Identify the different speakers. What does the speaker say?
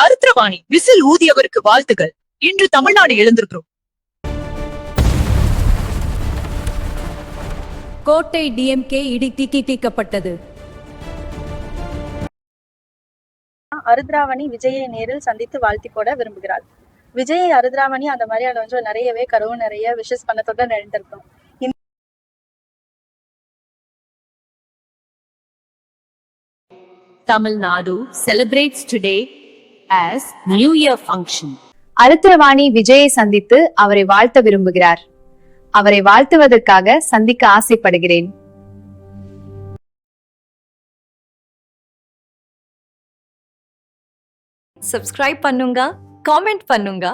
Speaker 1: அருத்ரவாணி whistle ஊதியவருக்கு வாழ்த்துகள். இன்று தமிழ்நாடு எழுந்திருக்கிறோம்.
Speaker 2: கோட்டை டிஎம்கே இடிக்கப்பட்டது.
Speaker 3: அருத்ராவணி விஜயை நேரில் சந்தித்து வாழ்த்தி போட விரும்புகிறார். விஜயை அருத்ராவணி அந்த மாதிரியான கொஞ்சம் நிறையவே கருவு நிறைய விஷஸ் பண்ணத்தோட நடந்திருக்கும்.
Speaker 4: Tamil Nadu celebrates today as New Year function.
Speaker 5: அருத்ரவாணி விஜயை சந்தித்து அவரை வாழ்த்த விரும்புகிறார். அவரை வாழ்த்துவதற்காக சந்திக்க ஆசைப்படுகிறேன்.
Speaker 2: சப்ஸ்கிரைப் பண்ணுங்க, காமெண்ட் பண்ணுங்க.